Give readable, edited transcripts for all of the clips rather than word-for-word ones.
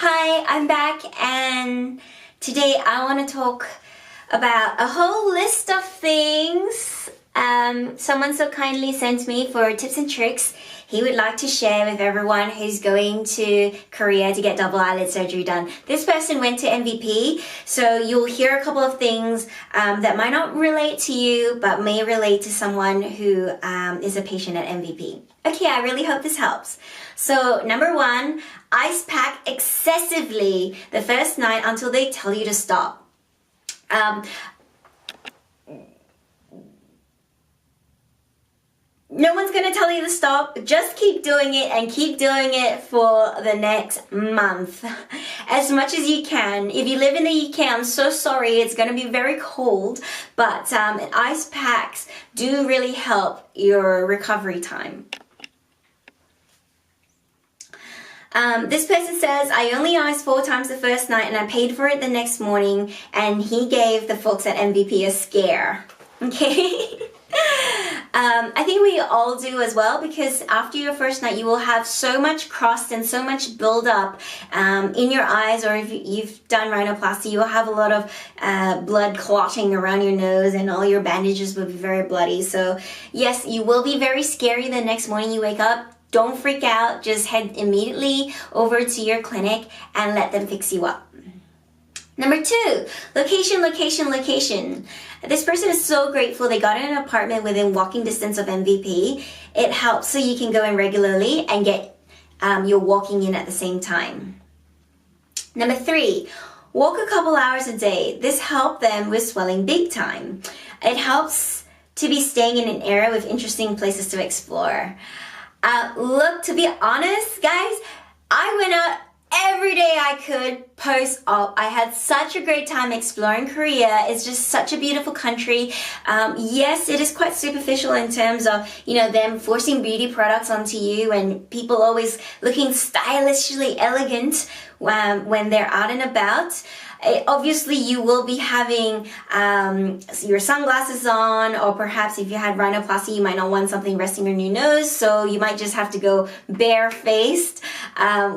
Hi, I'm back, and today I want to talk about a whole list of things someone so kindly sent me for tips and tricks he would like to share with everyone who's going to Korea to get double eyelid surgery done. This person went to MVP, so you'll hear a couple of things that might not relate to you, but may relate to someone who is a patient at MVP. Okay, I really hope this helps. So, number one, ice pack excessively the first night until they tell you to stop. No one's going to tell you to stop. Just keep doing it and keep doing it for the next month as much as you can. If you live in the UK, I'm so sorry. It's going to be very cold, but ice packs do really help your recovery time. This person says, I only iced 4 times the first night and I paid for it the next morning, and he gave the folks at MVP a scare. Okay? I think we all do as well, because after your first night you will have so much crust and so much buildup in your eyes, or if you've done rhinoplasty, you will have a lot of blood clotting around your nose and all your bandages will be very bloody. So yes, you will be very scary the next morning you wake up. Don't freak out, just head immediately over to your clinic and let them fix you up. Number 2, location, location, location. This person is so grateful they got an apartment within walking distance of MVP. It helps so you can go in regularly and get your walking in at the same time. Number 3, walk a couple hours a day. This helped them with swelling big time. It helps to be staying in an area with interesting places to explore. Look, to be honest, guys, I went out every day I could post-op. I had such a great time exploring Korea. It's just such a beautiful country. Yes, it is quite superficial in terms of, them forcing beauty products onto you and people always looking stylishly elegant when they're out and about. Obviously, you will be having your sunglasses on, or perhaps if you had rhinoplasty, you might not want something resting on your nose, so you might just have to go barefaced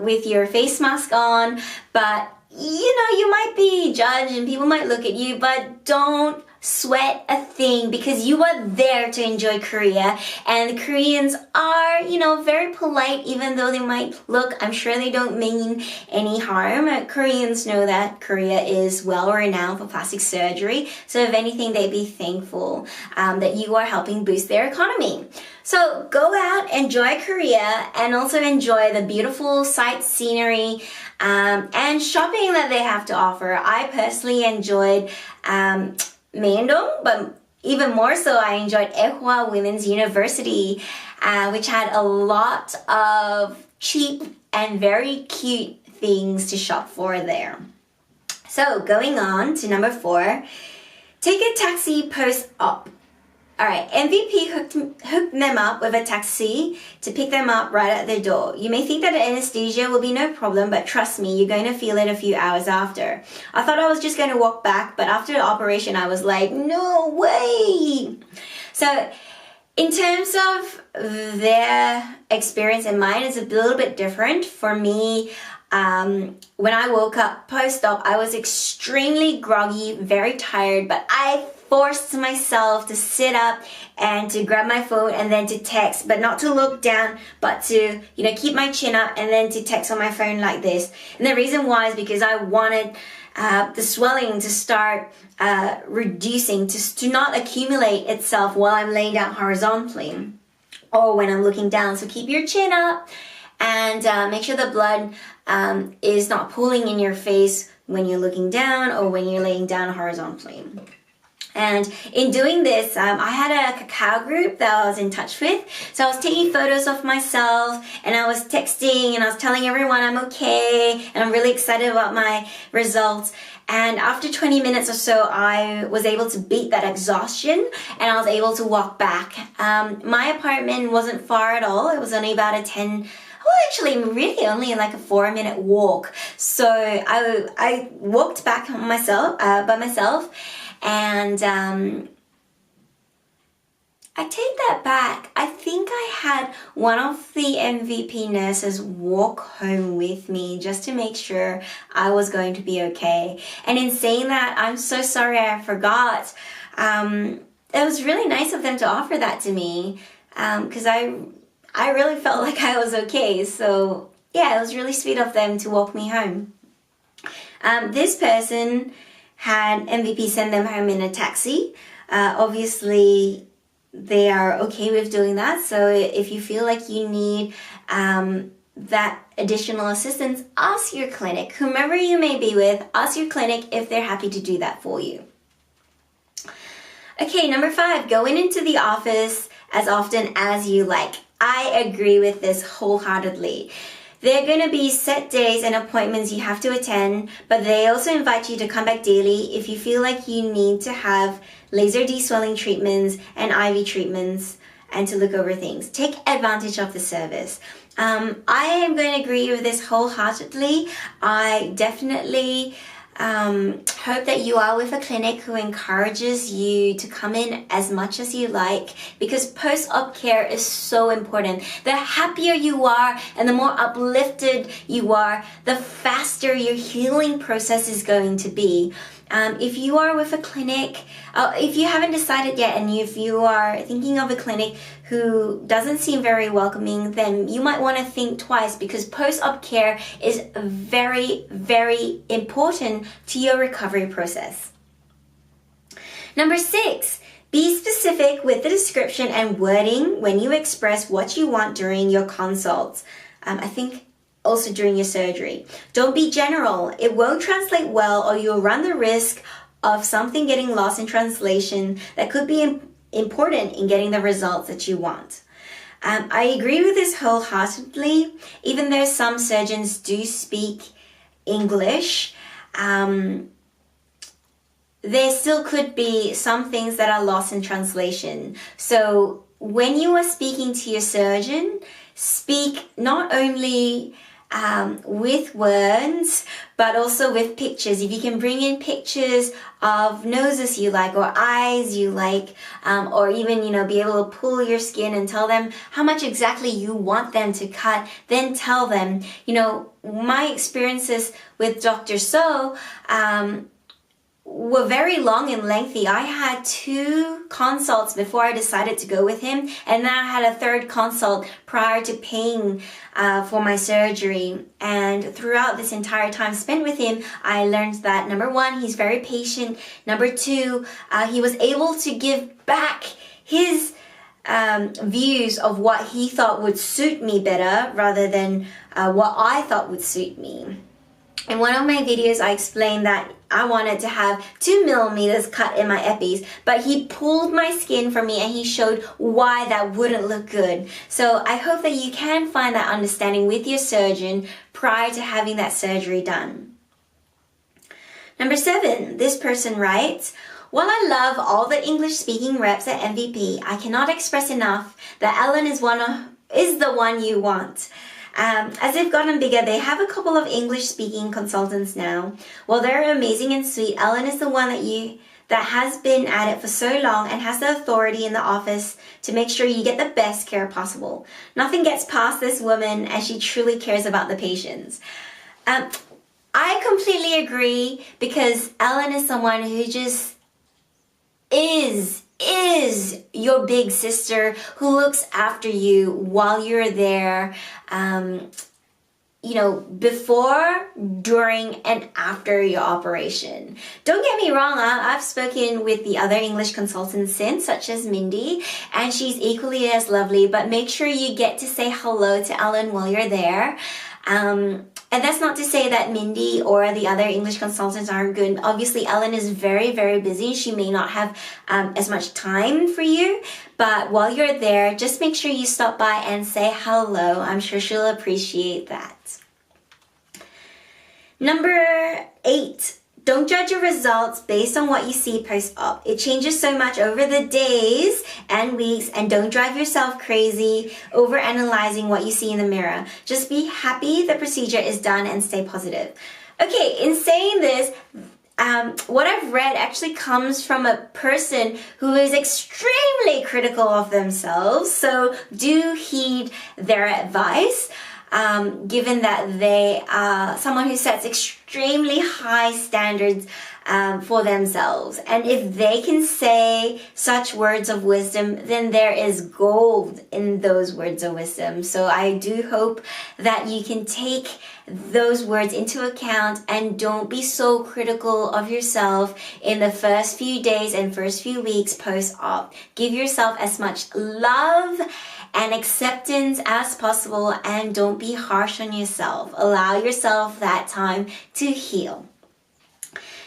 with your face mask on. But, you might be judged and people might look at you, but don't sweat a thing, because you are there to enjoy Korea, and the Koreans are, very polite, even though they might look, I'm sure they don't mean any harm. Koreans know that Korea is well renowned for plastic surgery, so if anything, they'd be thankful that you are helping boost their economy. So go out, enjoy Korea, and also enjoy the beautiful sight scenery and shopping that they have to offer. I personally enjoyed Myeongdong, but even more so, I enjoyed Ehwa Women's University, which had a lot of cheap and very cute things to shop for there. So going on to number 4, take a taxi post-op. Alright, MVP hooked them up with a taxi to pick them up right at their door. You may think that anesthesia will be no problem, but trust me, you're going to feel it a few hours after. I thought I was just going to walk back, but after the operation I was like, no way! So, in terms of their experience and mine, it's a little bit different. For me, when I woke up post-op, I was extremely groggy, very tired, but I forced myself to sit up and to grab my phone and then to text, but not to look down, but to, keep my chin up and then to text on my phone like this. And the reason why is because I wanted the swelling to start reducing, to not accumulate itself while I'm laying down horizontally or when I'm looking down. So keep your chin up and make sure the blood is not pooling in your face when you're looking down or when you're laying down horizontally. And in doing this, I had a Kakao group that I was in touch with. So I was taking photos of myself and I was texting and I was telling everyone I'm okay and I'm really excited about my results. And after 20 minutes or so, I was able to beat that exhaustion and I was able to walk back. My apartment wasn't far at all. It was only about actually really only like a 4-minute walk. So I walked back by myself. And I take that back. I think I had one of the MVP nurses walk home with me just to make sure I was going to be okay. And in saying that, I'm so sorry I forgot. It was really nice of them to offer that to me because I really felt like I was okay. So yeah, it was really sweet of them to walk me home. This person had MVP send them home in a taxi. Obviously, they are okay with doing that. So if you feel like you need that additional assistance, ask your clinic, whomever you may be with, ask your clinic if they're happy to do that for you. Okay, number 5, going into the office as often as you like. I agree with this wholeheartedly. There are going to be set days and appointments you have to attend, but they also invite you to come back daily if you feel like you need to have laser deswelling treatments and IV treatments and to look over things. Take advantage of the service. I am going to agree with this wholeheartedly. I definitely hope that you are with a clinic who encourages you to come in as much as you like, because post-op care is so important. The happier you are and the more uplifted you are, the faster your healing process is going to be. If you are with a clinic, if you haven't decided yet and if you are thinking of a clinic who doesn't seem very welcoming, then you might want to think twice, because post-op care is very, very important to your recovery process. Number 6, be specific with the description and wording when you express what you want during your consults. I think also during your surgery. Don't be general. It won't translate well, or you'll run the risk of something getting lost in translation that could be important in getting the results that you want. I agree with this wholeheartedly. Even though some surgeons do speak English, there still could be some things that are lost in translation. So when you are speaking to your surgeon, speak not only with words, but also with pictures. If you can bring in pictures of noses you like or eyes you like, or even, be able to pull your skin and tell them how much exactly you want them to cut, then tell them. My experiences with Dr. So, were very long and lengthy. I had 2 consults before I decided to go with him, and then I had a 3rd consult prior to paying for my surgery. And throughout this entire time spent with him, I learned that number 1, he's very patient. Number 2, he was able to give back his views of what he thought would suit me better rather than what I thought would suit me. In one of my videos, I explained that I wanted to have 2 millimeters cut in my epis, but he pulled my skin for me and he showed why that wouldn't look good. So I hope that you can find that understanding with your surgeon prior to having that surgery done. Number 7, this person writes, while I love all the English-speaking reps at MVP, I cannot express enough that Ellen is the one you want. As they've gotten bigger, they have a couple of English-speaking consultants now. While they're amazing and sweet, Ellen is the one that has been at it for so long and has the authority in the office to make sure you get the best care possible. Nothing gets past this woman, as she truly cares about the patients. I completely agree, because Ellen is someone who just is your big sister who looks after you while you're there, before, during, and after your operation. Don't get me wrong, I've spoken with the other English consultants since, such as Mindy, and she's equally as lovely, but make sure you get to say hello to Ellen while you're there. And that's not to say that Mindy or the other English consultants aren't good. Obviously, Ellen is very, very busy. She may not have as much time for you. But while you're there, just make sure you stop by and say hello. I'm sure she'll appreciate that. Number 8. Don't judge your results based on what you see post-op. It changes so much over the days and weeks, and don't drive yourself crazy over analyzing what you see in the mirror. Just be happy the procedure is done and stay positive. Okay, in saying this, what I've read actually comes from a person who is extremely critical of themselves. So do heed their advice, given that they are someone who sets extremely high standards for themselves. And if they can say such words of wisdom, then there is gold in those words of wisdom. So I do hope that you can take those words into account and don't be so critical of yourself in the first few days and first few weeks post-op. Give yourself as much love and acceptance as possible, and don't be harsh on yourself. Allow yourself that time to heal.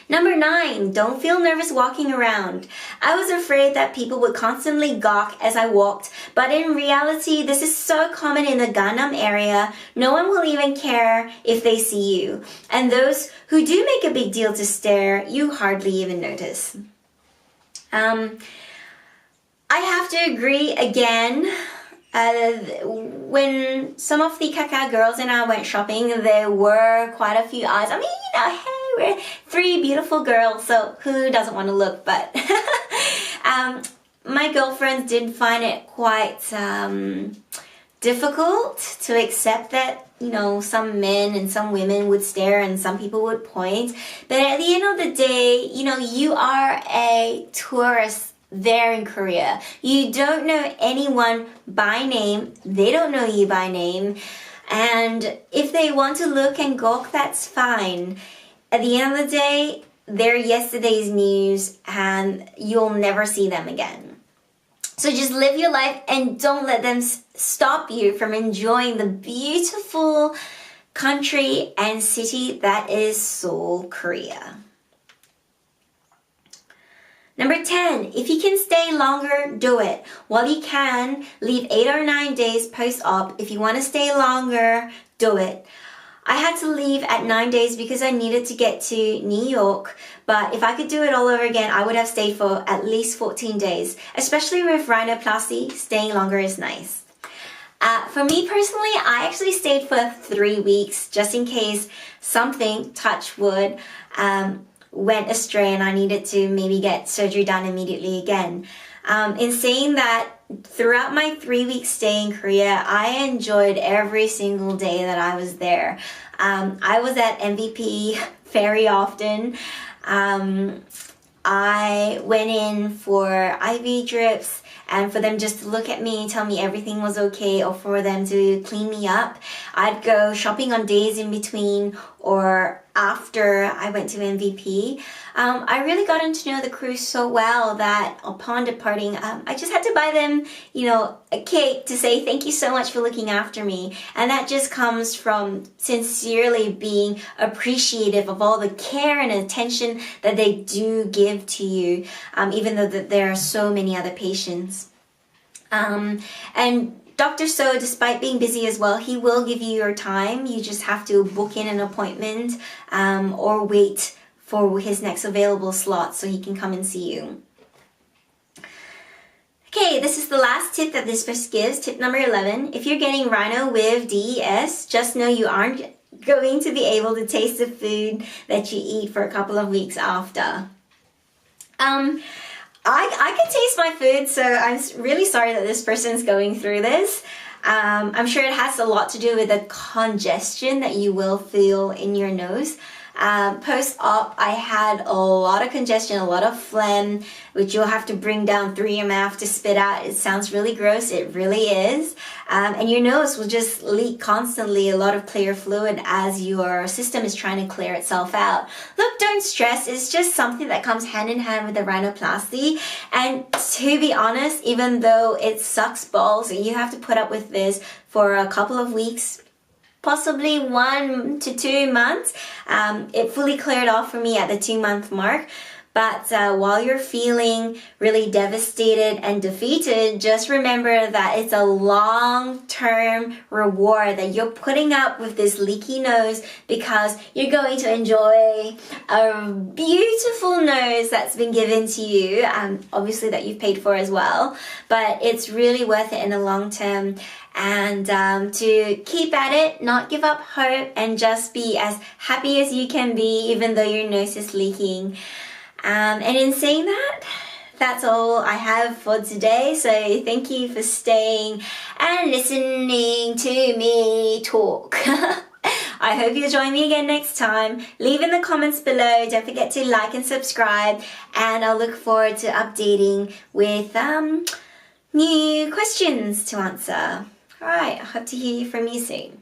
Number 9, don't feel nervous walking around. I was afraid that people would constantly gawk as I walked, but in reality, this is so common in the Gangnam area, no one will even care if they see you. And those who do make a big deal to stare, you hardly even notice. I have to agree again. When some of the Kaka girls and I went shopping, there were quite a few eyes. I mean, hey, we're 3 beautiful girls, so who doesn't want to look? But my girlfriends did find it quite difficult to accept that, some men and some women would stare and some people would point. But at the end of the day, you are a tourist there in Korea. You don't know anyone by name. They don't know you by name. And if they want to look and gawk, that's fine. At the end of the day, they're yesterday's news and you'll never see them again. So just live your life and don't let them stop you from enjoying the beautiful country and city that is Seoul, Korea. Number 10, if you can stay longer, do it. While you can, leave 8 or 9 days post-op. If you want to stay longer, do it. I had to leave at 9 days because I needed to get to New York, but if I could do it all over again, I would have stayed for at least 14 days. Especially with rhinoplasty, staying longer is nice. For me personally, I actually stayed for 3 weeks just in case something, touch wood, went astray and I needed to maybe get surgery done immediately again. In saying that, throughout my 3-week stay in Korea, I enjoyed every single day that I was there. I was at MVP very often. I went in for IV drips and for them just to look at me, tell me everything was okay, or for them to clean me up. I'd go shopping on days in between or after I went to MVP. I really gotten to know the crew so well that upon departing, I just had to buy them, a cake to say thank you so much for looking after me. And that just comes from sincerely being appreciative of all the care and attention that they do give to you, even though there are so many other patients. And Dr. So, despite being busy as well, he will give you your time. You just have to book in an appointment or wait for his next available slot so he can come and see you. Okay, this is the last tip that this person gives. Tip number 11. If you're getting rhino with DES, just know you aren't going to be able to taste the food that you eat for a couple of weeks after. I can taste my food, so I'm really sorry that this person's going through this. I'm sure it has a lot to do with the congestion that you will feel in your nose. Post-op, I had a lot of congestion, a lot of phlegm, which you'll have to bring down through your mouth to spit out. It sounds really gross. It really is. And your nose will just leak constantly a lot of clear fluid as your system is trying to clear itself out. Look, don't stress. It's just something that comes hand in hand with the rhinoplasty. And to be honest, even though it sucks balls, you have to put up with this for a couple of weeks, possibly 1 to 2 months. It fully cleared off for me at the 2-month mark. But while you're feeling really devastated and defeated, just remember that it's a long-term reward that you're putting up with this leaky nose because you're going to enjoy a beautiful nose that's been given to you, obviously that you've paid for as well. But it's really worth it in the long term. And to keep at it, not give up hope, and just be as happy as you can be even though your nose is leaking. And in saying that, that's all I have for today. So thank you for staying and listening to me talk. I hope you'll join me again next time. Leave in the comments below. Don't forget to like and subscribe. And I'll look forward to updating with new questions to answer. Alright, I hope to hear from you soon.